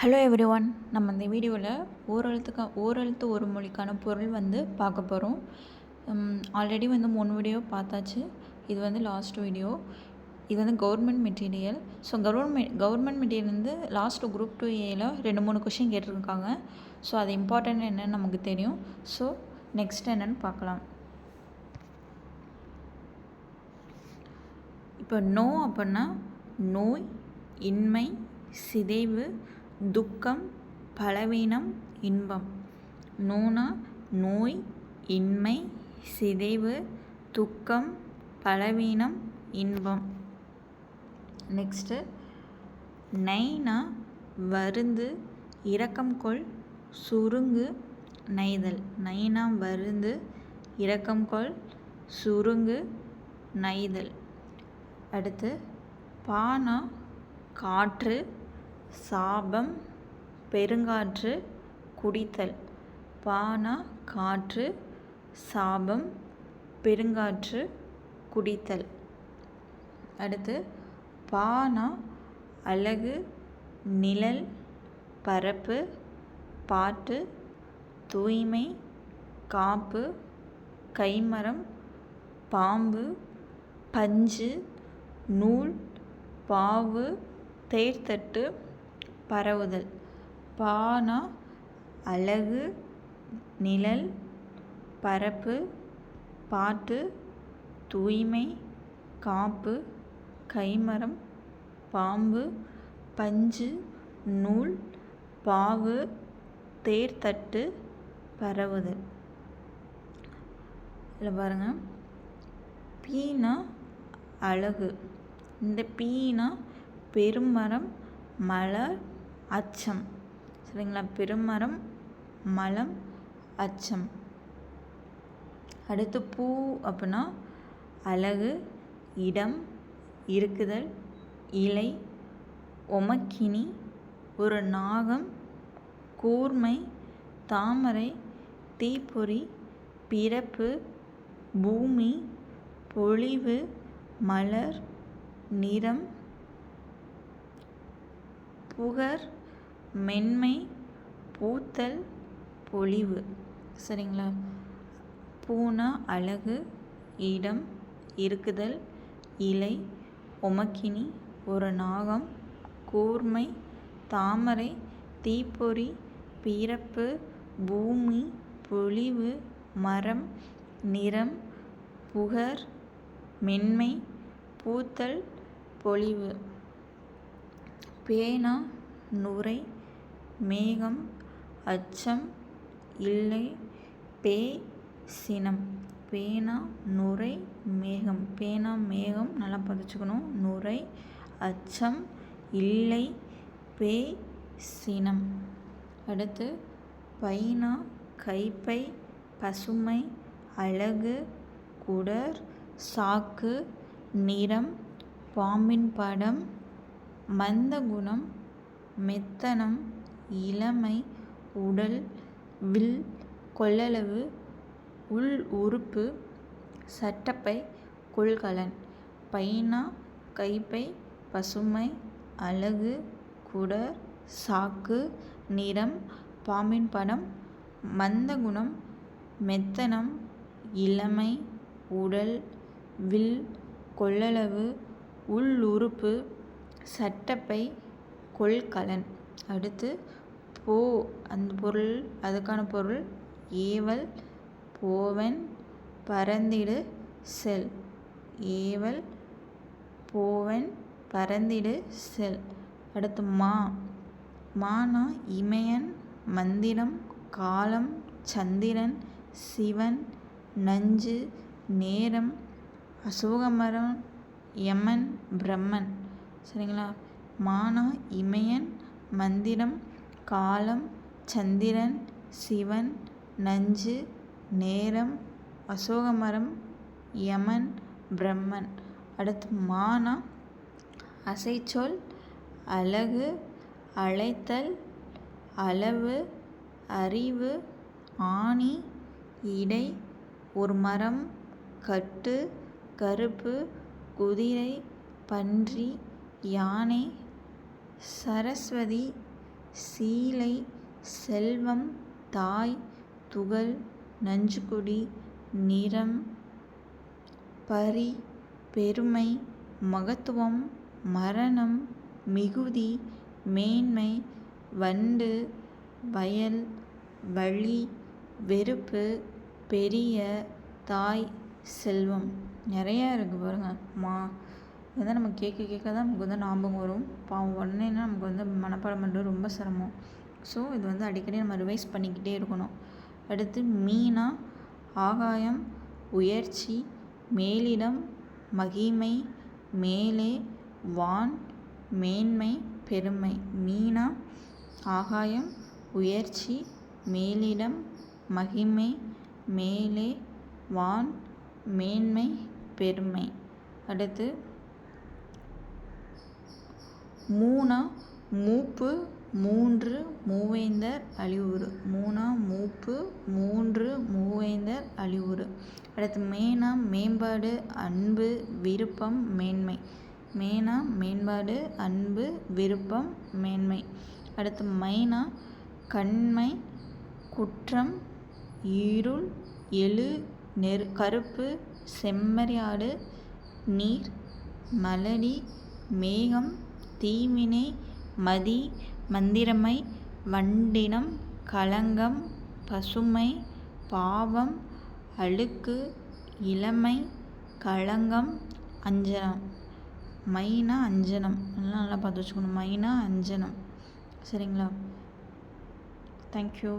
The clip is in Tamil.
Hello everyone. நம்ம இந்த வீடியோவில் ஓரெழுத்து ஒரு மொழிக்கான பொருள் பார்க்க போகிறோம். ஆல்ரெடி 3 வீடியோ பார்த்தாச்சு. இது லாஸ்ட் வீடியோ. இது government material. So government material last group 2Aல 2-3 கொஷின் கேட்டிருக்காங்க. ஸோ அது இம்பார்ட்டன்ட் என்னன்னு நமக்கு தெரியும். ஸோ நெக்ஸ்ட் என்னென்னு பார்க்கலாம். இப்போ நோ அப்படின்னா நோய், இன்மை, சிதைவு, துக்கம், பலவீனம், இன்பம். நோனா நோய், இன்மை, சிதைவு, துக்கம், பலவீனம், இன்பம். நெக்ஸ்ட்டு நைனா வருந்து, இரக்கம் கொள், சுருங்கு, நைதல். நைனா வருந்து, இரக்கம் கொள், சுருங்கு, நைதல். அடுத்து பானா காற்று, சாபம், பெருங்காற்று, குடித்தல். பானா காற்று, சாபம், பெருங்காற்று, குடித்தல். அடுத்து பானா அழகு, நிழல், பரப்பு, பாட்டு, தூய்மை, காப்பு, கைமரம், பாம்பு, பஞ்சு, நூல், பாவு, தேர்தட்டு, பரவுதல். பானா அழகு, நிழல், பரப்பு, பாட்டு, தூய்மை, காப்பு, கைமரம், பாம்பு, பஞ்சு, நூல், பாவு, தேர்தட்டு, பரவுதல். இதில் பாருங்கள், பீனா அழகு. இந்த பீனா பெருமரம், மலர், அச்சம். சரிங்களா? பெருமரம், மலம், அச்சம். அடுத்து பூ அப்படின்னா அழகு, இடம், இருக்குதல், இலை, ஒமக்கினி, ஒரு நாகம், கூர்மை, தாமரை, தீப்பொறி, பிறப்பு, பூமி, பொழிவு, மலர், நிறம், புகர், மென்மை, பூத்தல், பொழிவு. சரிங்களா? பூனா அழகு, இடம், இருக்குதல், இலை, ஒமக்கினி, ஒரு நாகம், கூர்மை, தாமரை, தீப்பொறி, பிறப்பு, பூமி, பொழிவு, மரம், நிறம், புகர், மென்மை, பூத்தல், பொழிவு. பேனா நுரை, மேகம், அச்சம், இல்லை, பேய், சினம். பேனா நுரை, மேகம். பேனா மேகம் நல்லா பதிச்சுக்கணும். நுரை, அச்சம், இல்லை, பேய், சினம். அடுத்து பைனா கைப்பை, பசுமை, அழகு, குடர், சாக்கு, நிறம், பாம்பின் படம், மந்தகுணம், மெத்தனம், இளமை, உடல், வில், கொள்ளளவு, உள் உறுப்பு, சட்டப்பை, கொள்கலன். பைனா கைப்பை, பசுமை, அழகு, குடர், சாக்கு, நிறம், பாம்பின் படம், மந்தகுணம், மெத்தனம், இளமை, உடல், வில், கொள்ளளவு, உள் உறுப்பு, சட்டப்பை, கொள்கலன். அடுத்து போ, அந்த பொருள், அதுக்கான பொருள் ஏவல், போவன், பறந்திடு, செல். ஏவல், போவன், பறந்திடு, செல். அடுத்து மானா இமயன், மந்திரம், காலம், சந்திரன், சிவன், நஞ்சு, நேரம், அசோகமரம், யமன், பிரம்மன். சரிங்களா? மானா இமயன், மந்திரம், காலம், சந்திரன், சிவன், நஞ்சு, நேரம், அசோகமரம், யமன், பிரம்மன். அடுத்து மானா அசைச்சொல், அழகு, அழைத்தல், அளவு, அறிவு, ஆணி, இடை, ஒரு மரம், கட்டு, கருப்பு, குதிரை, பன்றி, யானை, சரஸ்வதி, சீலை செல்வம் தாய் துகள் நஞ்சுகுடி நிறம் பரி பெருமை மகத்துவம் மரணம் மிகுதி மேன்மை வண்டு வயல் வழி வெறுப்பு பெரிய தாய் செல்வம் நிறையா இருக்குது பாருங்கள். இதான் நம்ம கேட்க தான் நமக்கு வந்து ஞாபகம் வரும். பாவம் உடனேனா நமக்கு வந்து மனப்பாடம் பண்ணுறது ரொம்ப சிரமம். ஸோ இது வந்து அடிக்கடி நம்ம ரிவைஸ் பண்ணிக்கிட்டே இருக்கணும். அடுத்து மீனா ஆகாயம் உயர்ச்சி மேலிடம் மகிமை மேலே வான் மேன்மை பெருமை. மீனா ஆகாயம் உயர்ச்சி மேலிடம் மகிமை மேலே வான் மேன்மை பெருமை. அடுத்து மூணா மூப்பு மூன்று மூவேந்தர் அழிவுறு. மூணா மூப்பு மூன்று மூவேந்தர் அழிவுறு. அடுத்து மேனா மேம்பாடு அன்பு விருப்பம் மேன்மை. மேனா மேம்பாடு அன்பு விருப்பம் மேன்மை. அடுத்து மைனா கண்மை குற்றம் இருள் எழு கருப்பு செம்மறியாடு நீர் மலடி மேகம் தீவினை மதி மந்திரமை வண்டினம் களங்கம் பசுமை பாவம் அழுக்கு இளமை களங்கம் அஞ்சனம். மைனா அஞ்சனம் நல்லா பார்த்து வச்சுக்கணும். மைனா அஞ்சனம். சரிங்களா? தேங்க்யூ.